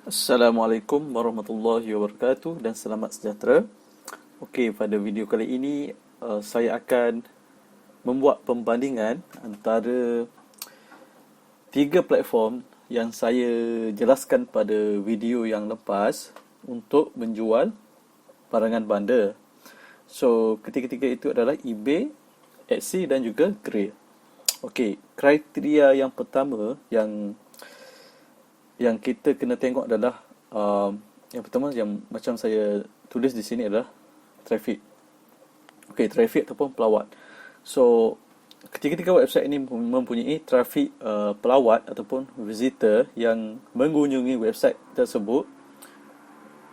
Assalamualaikum warahmatullahi wabarakatuh dan selamat sejahtera. Okey, pada video kali ini saya akan membuat pembandingan antara tiga platform yang saya jelaskan pada video yang lepas untuk menjual barangan bundle. So, ketiga-tiga itu adalah eBay, Etsy dan juga Grail. Okey, kriteria yang pertama yang kita kena tengok adalah yang pertama yang macam saya tulis di sini adalah traffic. Okey, traffic ataupun pelawat. So, ketiga-tiga website ini mempunyai traffic pelawat ataupun visitor yang mengunjungi website tersebut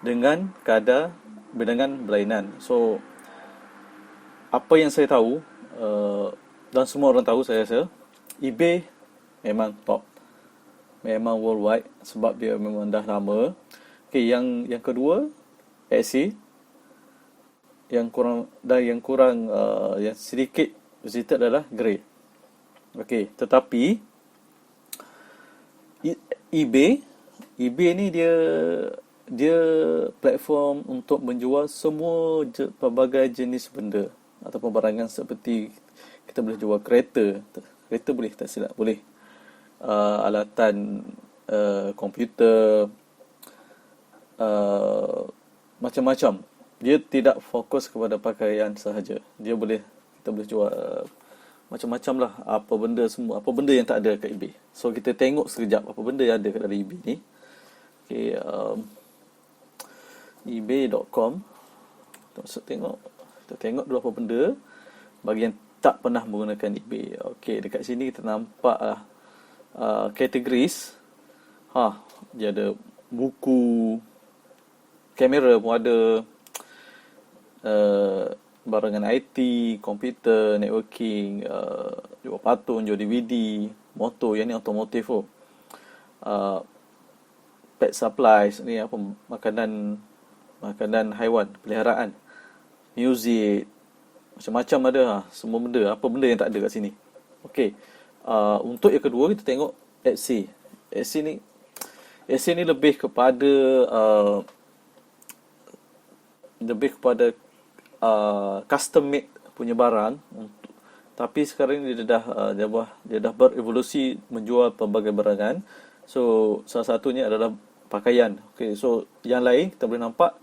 dengan berlainan. So, apa yang saya tahu dan semua orang tahu saya rasa eBay memang top. Memang worldwide sebab dia memang dah lama. Okey, yang kedua Etsy yang sedikit visited adalah Grail. Okey, tetapi eBay ni dia platform untuk menjual semua pelbagai jenis benda ataupun barangan seperti kita boleh jual kereta boleh tak silap boleh, alatan komputer, macam-macam. Dia tidak fokus kepada pakaian sahaja. Kita boleh jual macam-macam lah, apa benda yang tak ada kat eBay. So kita tengok sekejap apa benda yang ada kat dalam eBay ni. Okay, ebay.com. Kita tengok dulu apa benda bagi yang tak pernah menggunakan eBay. Okey, dekat sini kita nampak categories. Dia ada buku, kamera pun ada, barangan IT, komputer, networking, jual patung, jual DVD, motor, yang ni automotive tu. Pet supplies, ni apa, makanan haiwan, peliharaan, music, macam-macam ada, semua benda, apa benda yang tak ada kat sini. Okey. Untuk yang kedua kita tengok Etsy. Etsy ni lebih kepada custom made punya barang tapi sekarang ni dia dah berevolusi menjual pelbagai barangan. So salah satunya adalah pakaian. Okey, so yang lain kita boleh nampak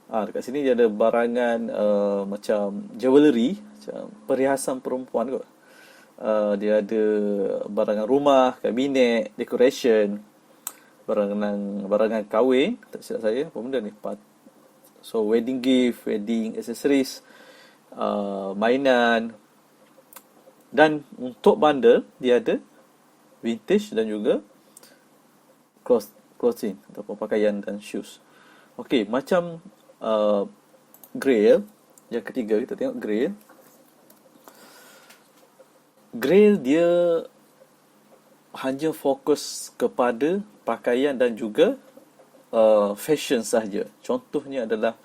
dekat sini dia ada barangan macam jewellery, macam perhiasan perempuan kot. Dia ada barangan rumah, kabinet, decoration, barangan kahwin, tak silap saya, apa benda ni? So wedding gift, wedding accessories, mainan. Dan untuk bundle dia ada vintage dan juga clothing ataupun pakaian dan shoes. Okey, macam Grail, yang ketiga kita tengok Grail. Grail dia hanya fokus kepada pakaian dan juga fashion sahaja. Contohnya adalah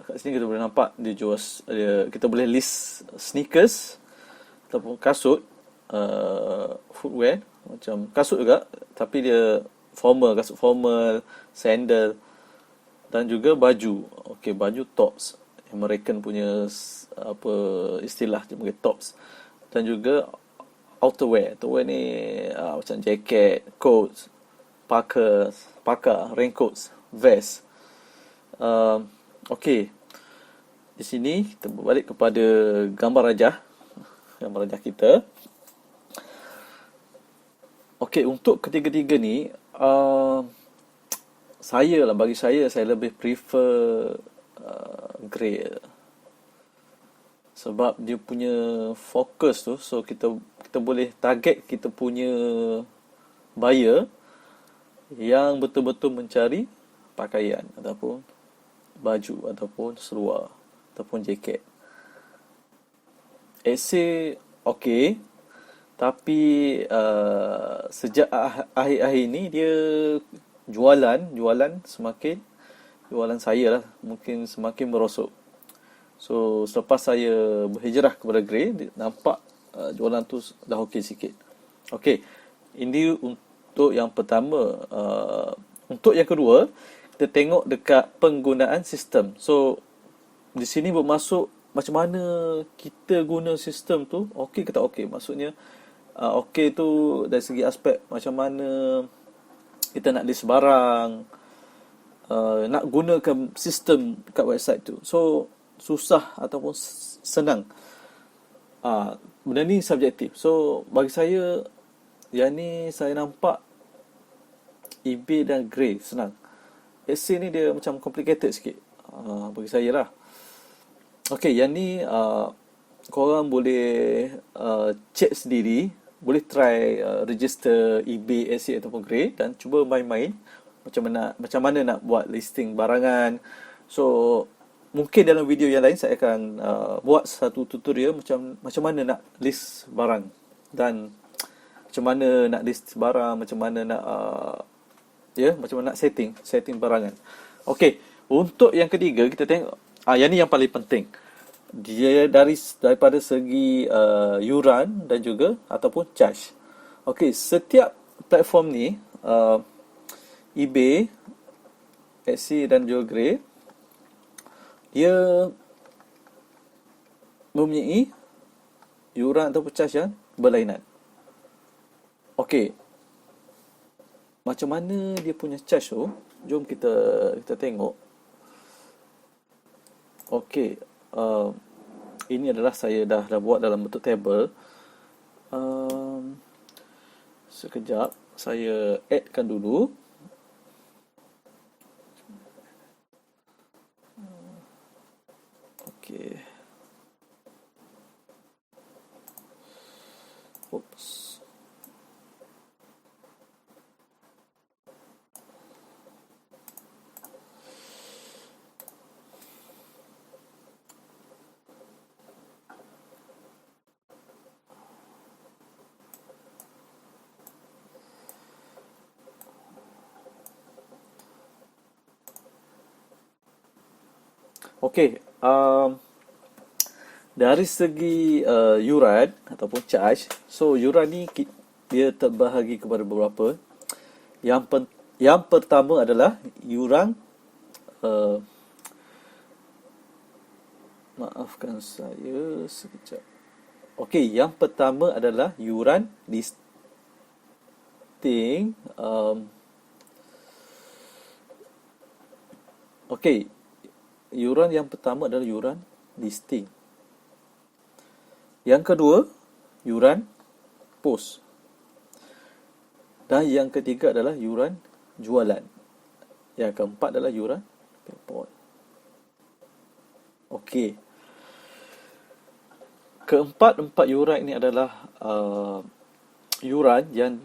kat sini kita boleh nampak kita boleh list sneakers ataupun kasut, footwear, macam kasut juga tapi dia kasut formal, sandal dan juga baju. Okey, baju tops. American punya apa istilah dia panggil tops. Dan juga outerwear. Outerwear ni macam jaket, coats, parka, raincoats, vest. Okey. Di sini kita berbalik kepada gambar rajah kita. Okey, untuk ketiga-tiga ni bagi saya lebih prefer Grail. Sebab dia punya fokus tu, so kita boleh target kita punya buyer yang betul-betul mencari pakaian ataupun baju ataupun seluar ataupun jaket. Etsy okey, tapi sejak akhir-akhir ini dia jualan saya lah mungkin semakin merosot. So selepas saya berhijrah kepada Grail, nampak jualan tu dah okey sikit. Okey, ini untuk yang pertama Untuk yang kedua, kita tengok dekat penggunaan sistem. So, di sini bermaksud macam mana kita guna sistem tu, okey ke tak okey. Maksudnya, okey tu dari segi aspek macam mana kita nak list barang, nak gunakan sistem kat website tu. So, susah ataupun senang. Benda ni subjektif. So, bagi saya, yang ni saya nampak eBay dan Grey senang. Etsy ni dia macam complicated sikit, bagi saya lah. Okay, yang ni korang boleh check sendiri. Boleh try register eBay, Etsy ataupun Grey dan cuba main-main macam mana nak buat listing barangan. So, mungkin dalam video yang lain saya akan buat satu tutorial macam mana nak list barang dan macam mana nak list barang, macam mana nak macam mana nak setting barangan. Okey, untuk yang ketiga kita tengok yang ni yang paling penting. Dia daripada segi yuran dan juga ataupun charge. Okey, setiap platform ni eBay, Etsy dan juga Grey, dia mempunyai yuran ataupun charge yang berlainan. Okey, macam mana dia punya charge tu? Jom kita tengok. Okey, ini adalah saya dah buat dalam bentuk table. Sekejap, saya add-kan dulu. Okey. Oops. Okey, dari segi yuran ataupun charge, so yuran ni dia terbahagi kepada beberapa. Yang pertama adalah yuran maafkan saya sekejap. Okey, yang pertama adalah yuran listing. Okey, yuran yang pertama adalah yuran listing. Yang kedua, yuran post. Dan yang ketiga adalah yuran jualan. Yang keempat adalah yuran PayPal. Okey. Keempat yuran ini adalah yuran yang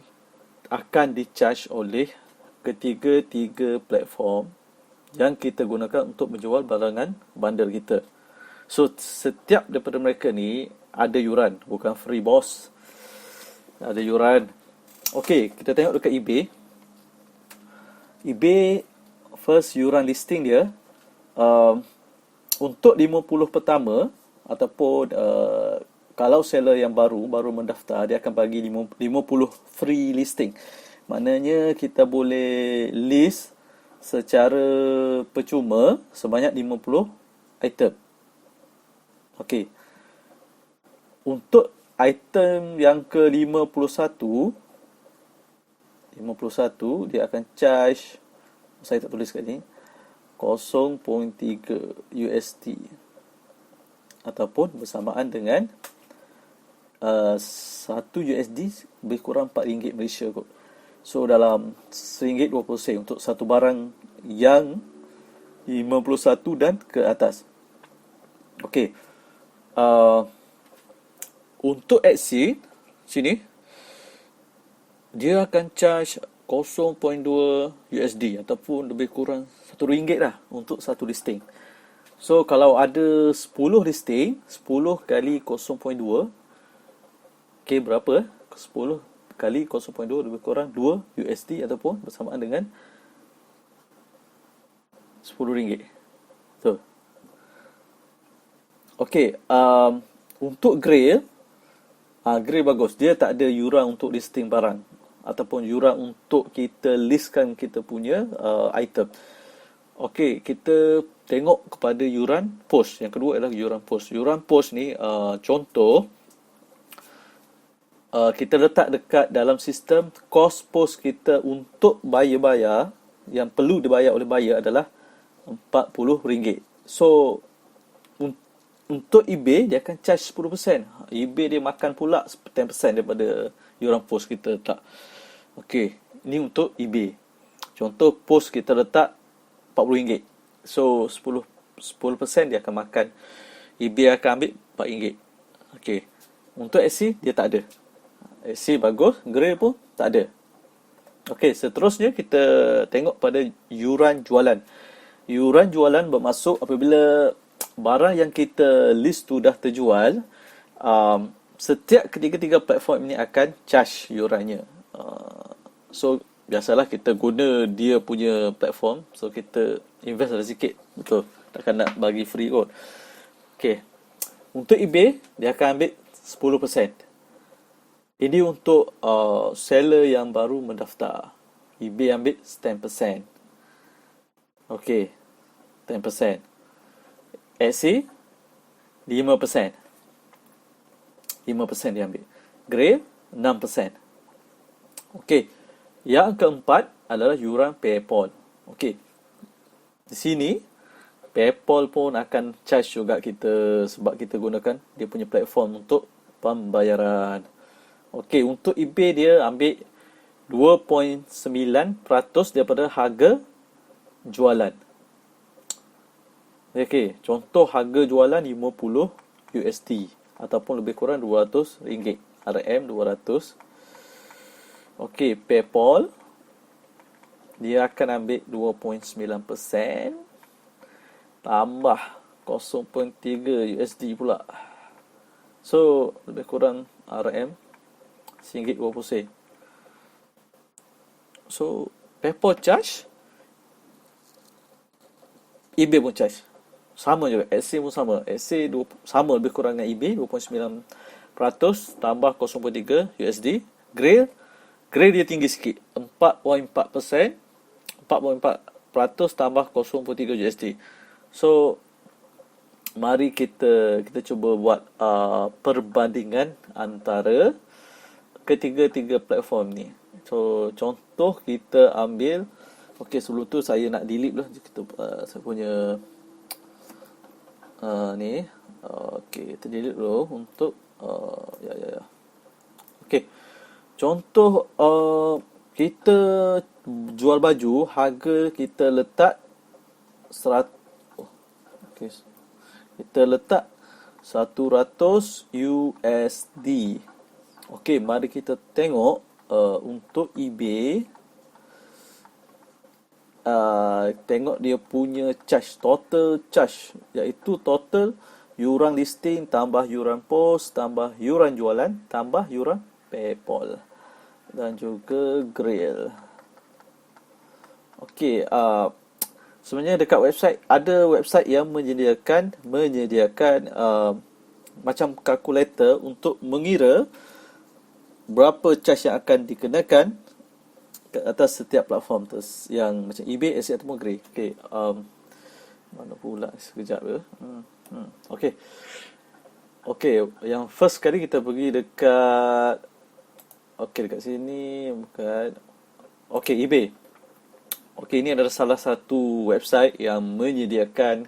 akan di-charge oleh ketiga-tiga platform yang kita gunakan untuk menjual barangan bundle kita. So, setiap daripada mereka ni ada yuran, bukan free boss. Ada yuran. Okey, kita tengok dekat eBay. eBay first yuran listing dia untuk 50 pertama ataupun kalau seller yang baru mendaftar, dia akan bagi 50 free listing. Maknanya kita boleh list secara percuma sebanyak 50 item. Okey. Untuk item yang ke-51 dia akan charge, saya tak tulis kat ni, 0.3 USD ataupun bersamaan dengan 1 USD lebih kurang 4 ringgit Malaysia kot. So dalam RM1.20 untuk satu barang yang 51 dan ke atas. Okey. Untuk Etsy sini dia akan charge 0.2 USD ataupun lebih kurang RM1 lah untuk satu listing. So kalau ada 10 listing, 10 kali 0.2, okey, berapa? 10 kali 0.2 lebih kurang 2 USD ataupun bersamaan dengan RM10. So, okey, untuk Grey, Grey bagus. Dia tak ada yuran untuk listing barang. ataupun yuran untuk kita listkan kita punya item. Okey, kita tengok kepada yuran post. Yang kedua adalah yuran post. Yuran post ni contoh kita letak dekat dalam sistem kos post kita untuk buyer-buyer yang perlu dibayar oleh buyer adalah RM40. So untuk eBay dia akan charge 10%. eBay dia makan pula 10% daripada yuran post kita letak. Okey, ini untuk eBay. Contoh post kita letak RM40. So 10% dia akan makan. eBay akan ambil RM4. Okey. Untuk Etsy dia tak ada. Etsy bagus, Grail pun tak ada. Okey, seterusnya kita tengok pada yuran jualan. Yuran jualan bermaksud apabila barang yang kita list tu dah terjual, setiap ketiga-tiga platform ini akan charge yurannya. So biasalah kita guna dia punya platform, so kita invest ada sikit, betul. Takkan nak bagi free kot. Okey. Untuk eBay dia akan ambil 10%. Ini untuk seller yang baru mendaftar. eBay ambil 10%. Okey. 10%. Etsy 5%. 5% dia ambil. Grail 6%. Okey. Yang keempat adalah yuran PayPal. Okey. Di sini PayPal pun akan charge juga kita sebab kita gunakan dia punya platform untuk pembayaran. Okey, untuk eBay dia ambil 2.9% daripada harga jualan. Okey, contoh harga jualan $50 ataupun lebih kurang RM200. RM200. Okey, PayPal dia akan ambil 2.9% tambah $0.3 pula. So, lebih kurang RM1.20. So, PayPal charge, eBay pun charge. Sama juga, Etsy pun sama. Etsy sama lebih kurang dengan eBay, 2.9% tambah $0.3. Grail dia tinggi sikit, 4.4%. 4.4% tambah $0.3. So, mari kita cuba buat perbandingan antara ketiga-tiga platform ni. So, contoh kita ambil, okey, sebelum tu saya nak delete lah kita saya punya ni. Okey, kita delete dulu untuk ya. Okey. Contoh kita jual baju, harga kita letak 100. Okey. Kita letak $100. Okey, mari kita tengok untuk eBay. Tengok dia punya charge, total charge, iaitu total yuran listing tambah yuran post tambah yuran jualan tambah yuran PayPal dan juga Grail. Okey, sebenarnya dekat website, ada website yang menyediakan macam kalkulator untuk mengira berapa charge yang akan dikenakan ke atas setiap platform yang macam eBay, Etsy ataupun Grail. Okey, mana pula sekejap ya. Okey. Okey, yang first kali kita pergi dekat dekat sini bukan. Okey, eBay. Okey, ini adalah salah satu website yang menyediakan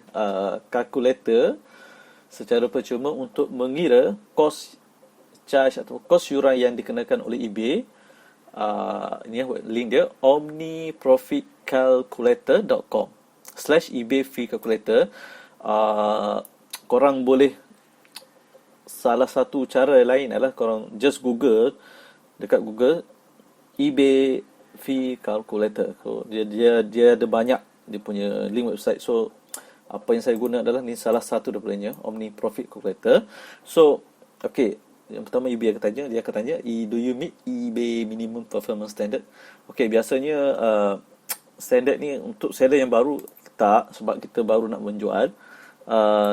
kalkulator secara percuma untuk mengira kos charge atau kos yuran yang dikenakan oleh eBay. Ini link dia, omniprofitcalculator.com/eBay fee calculator. Korang boleh, salah satu cara lain adalah korang just Google, dekat Google eBay fee calculator. So, dia ada banyak dia punya link website. So apa yang saya guna adalah ni salah satu daripadanya, Omni Profit Calculator. So okey, yang pertama eBay dia akan tanya, do you meet eBay minimum performance standard? Okey, biasanya standard ni untuk seller yang baru tak, sebab kita baru nak menjual.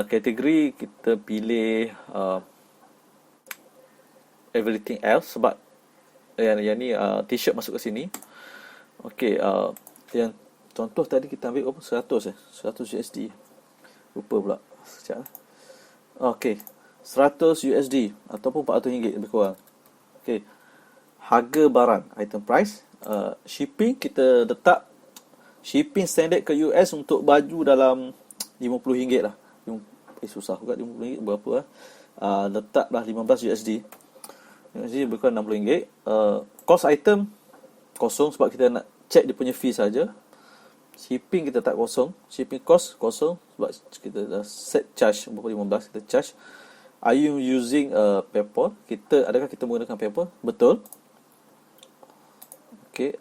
Kategori kita pilih everything else, sebab yang ni t-shirt masuk ke sini. Okey, yang contoh tadi kita ambil 100 USD. Lupa pula. Sekejap. Okey, 100 USD ataupun RM400 lebih kurang. Okey. Harga barang, item price, shipping kita letak shipping standard ke US untuk baju dalam RM50 lah. Susah juga RM50 berapa lah. Letaklah 15 USD. USD lebih kurang RM60. Cost item kosong sebab kita nak check dia punya fee saja. Shipping kita tak kosong, shipping cost kosong sebab kita dah set charge berapa 15 kita charge. Are you using PayPal? Adakah kita menggunakan PayPal? Betul. Okey,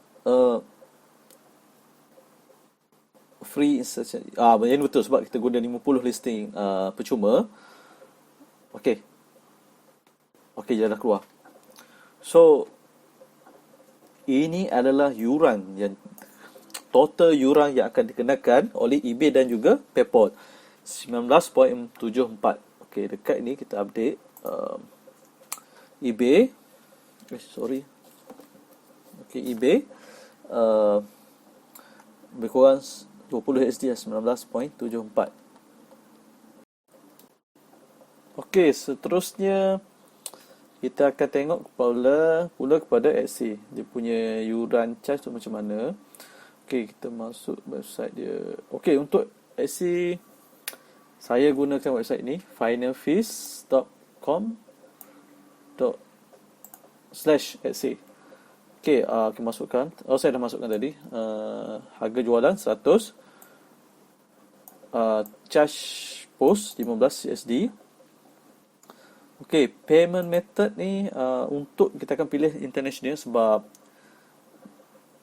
free insertion. Yang betul sebab kita guna 50 listing percuma. Okey, dia dah keluar. So ini adalah yuran yang total yuran yang akan dikenakan oleh eBay dan juga PayPal 19.74. Okey, dekat ni kita update eBay. eBay lebih kurang 20 USD 19.74. Okey, seterusnya kita akan tengok pula kepada Etsy. Dia punya yuran charge tu macam mana. Okey, kita masuk website dia. Okey, untuk Etsy saya gunakan website ni finalfeast.com/Etsy. Okey, kita masukkan. Saya dah masukkan tadi. Harga jualan 100. Charge post 15 USD. Okey, payment method ni untuk kita akan pilih international sebab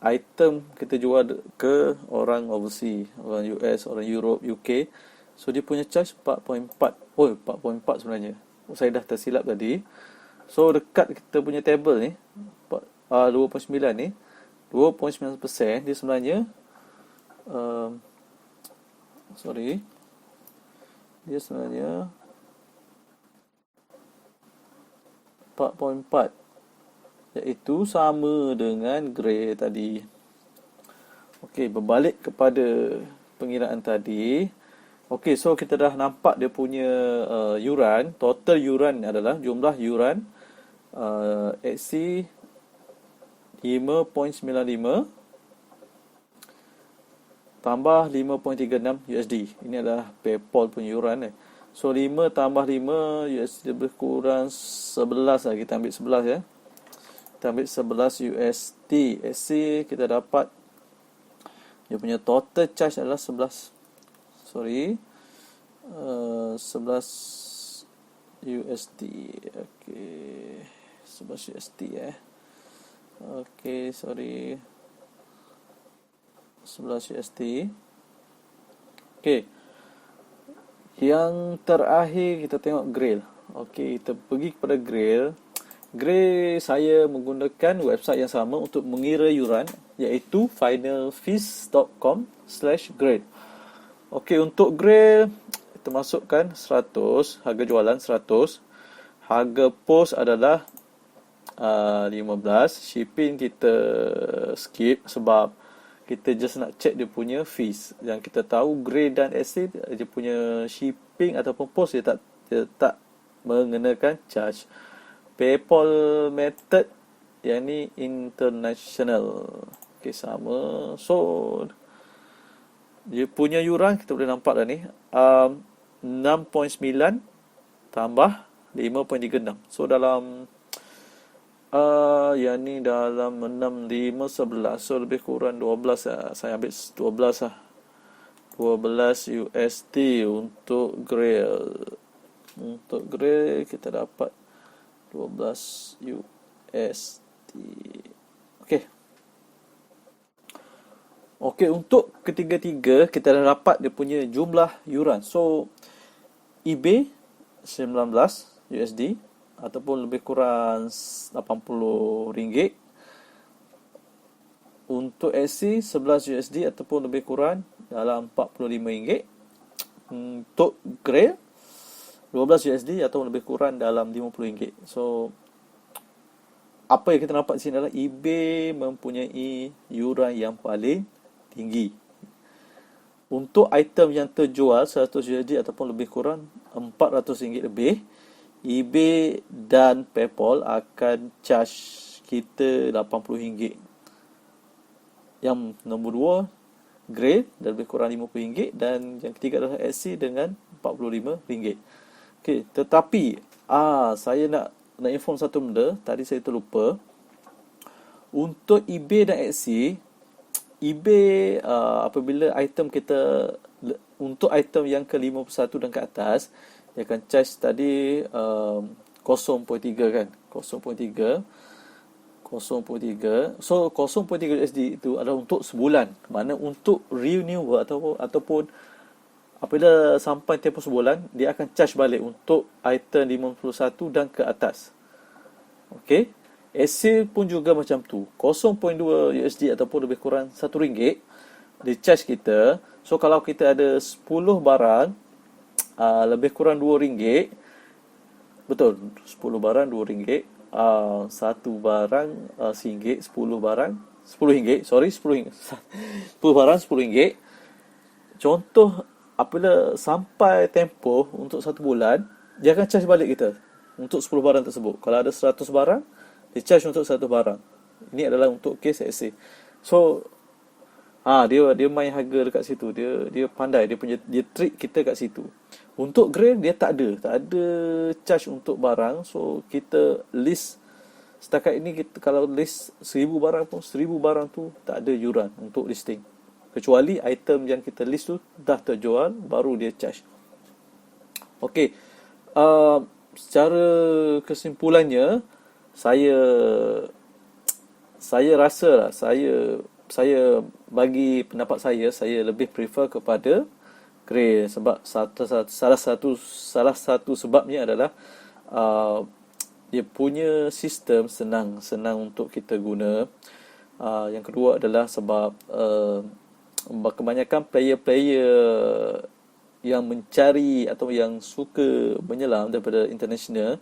item kita jual ke orang overseas, orang US, orang Europe, UK. So dia punya charge 4.4. 4.4 sebenarnya. Saya dah tersilap tadi. So dekat kita punya table ni 2.9 ni 2.9% dia sebenarnya dia sebenarnya 4.4 iaitu sama dengan grey tadi. Okey, berbalik kepada pengiraan tadi. Okey, so kita dah nampak dia punya yuran. Total yuran adalah jumlah yuran Etsy 5.95 tambah 5.36 USD. Ini adalah PayPal punya yuran. So 5 tambah 5 USD lebih kurang 11 lah. Kita ambil 11 ya. Kita ambil 11 USD. Etsy kita dapat dia punya total charge adalah 11 USD. Okey, 11 USD Okey, 11 USD. Okey. Yang terakhir kita tengok Grail. Okey, kita pergi kepada Grail. Grail saya menggunakan website yang sama untuk mengira yuran iaitu finalfeast.com/Grail. Okey, untuk Grail kita masukkan 100, harga jualan 100. Harga post adalah 15. Shipping kita skip sebab kita just nak check dia punya fees. Yang kita tahu Grail dan Etsy dia punya shipping ataupun post dia tak mengenakan charge. PayPal method yang ni international. Okey, sama. So dia punya yuran kita boleh nampak dah ni 6.9 tambah 5.36. So dalam yang ni dalam 6, 5, 11. So lebih kurang 12 lah. Saya ambil 12 lah. 12 USD untuk Grail. Untuk Grail kita dapat 12 USD. Okey, untuk ketiga-tiga kita dah dapat dia punya jumlah yuran. So eBay 19 USD ataupun lebih kurang RM80. Untuk Etsy 11 USD ataupun lebih kurang dalam RM45. Untuk Grail 12 USD atau lebih kurang dalam RM50. So apa yang kita nampak di sini adalah eBay mempunyai yuran yang paling tinggi. Untuk item yang terjual 100 USD ataupun lebih kurang RM400 lebih, eBay dan PayPal akan charge kita RM80. Yang nombor 2 Grey dan lebih kurang RM50, dan yang ketiga adalah Etsy dengan RM45. Okey, tetapi saya nak inform satu benda, tadi saya terlupa. Untuk eBay dan Etsy, eBay apabila item kita, untuk item yang ke-51 dan ke atas, dia akan charge tadi 0.3 kan, 0.3. So 0.3 USD itu adalah untuk sebulan. Mana untuk renewal ataupun apabila sampai tempoh sebulan, dia akan charge balik untuk item 51 dan ke atas. Okey. Etsy pun juga macam tu. 0.2 USD ataupun lebih kurang RM1, dia charge kita. So kalau kita ada 10 barang, lebih kurang RM2. Betul, 10 barang RM2. Satu barang RM1, 10 barang RM10. Sorry, RM10. 10 barang RM10. Contoh, apabila sampai tempoh untuk 1 bulan, dia akan charge balik kita untuk 10 barang tersebut. Kalau ada 100 barang, dia charge untuk 1 barang. Ini adalah untuk kes Etsy. So dia main harga dekat situ. Dia pandai, dia trick kita kat situ. Untuk Grey dia tak ada charge untuk barang. So kita list setakat ini, kita kalau list 1000 barang pun 1000 barang tu tak ada yuran untuk listing. Kecuali item yang kita list tu dah terjual, baru dia charge. Okey. Secara kesimpulannya, saya rasa lah, saya bagi pendapat saya lebih prefer kepada Grey, sebab salah satu sebabnya adalah dia punya sistem senang untuk kita guna. Yang kedua adalah sebab kebanyakan player-player yang mencari atau yang suka menyelam daripada international,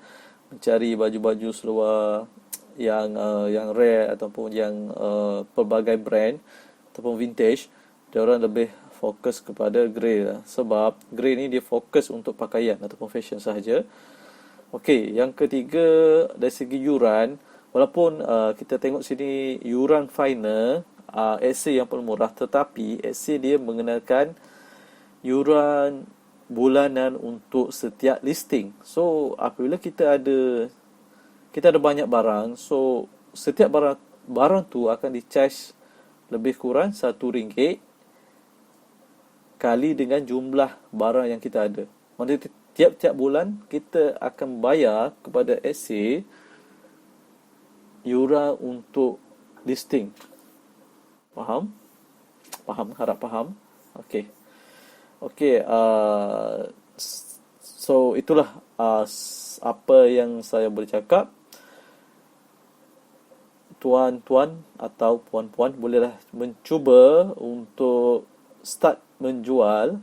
mencari baju-baju seluar yang rare ataupun yang pelbagai brand ataupun vintage, dia orang lebih fokus kepada Grey lah. Sebab Grey ni dia fokus untuk pakaian ataupun fashion sahaja. Okey, yang ketiga dari segi yuran, walaupun kita tengok sini yuran final Etsy yang paling murah, tetapi Etsy dia mengenalkan yuran bulanan untuk setiap listing. So apabila kita ada banyak barang, so setiap barang tu akan di-charge lebih kurang RM1 kali dengan jumlah barang yang kita ada. Maksudnya tiap-tiap bulan kita akan bayar kepada Etsy yuran untuk listing. Faham? Harap faham. Okey. So itulah apa yang saya boleh cakap. Tuan-tuan atau puan-puan bolehlah mencuba untuk start menjual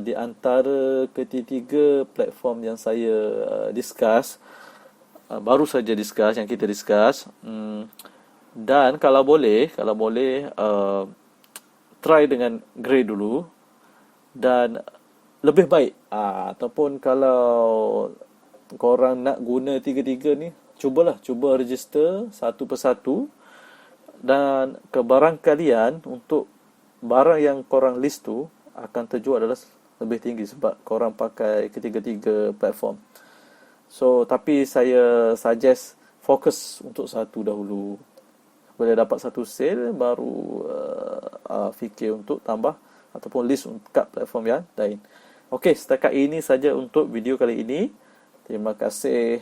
di antara ketiga platform yang saya baru saja yang kita discuss. Dan kalau boleh try dengan Grey dulu. Dan lebih baik ataupun kalau korang nak guna tiga-tiga ni, cuba register satu persatu, dan kebarangkalian untuk barang yang korang list tu akan terjual adalah lebih tinggi sebab korang pakai ketiga-tiga platform. So tapi saya suggest fokus untuk satu dahulu. Bila dapat satu sale, baru fikir untuk tambah ataupun list kat platform yang lain. Okey, setakat ini saja untuk video kali ini. Terima kasih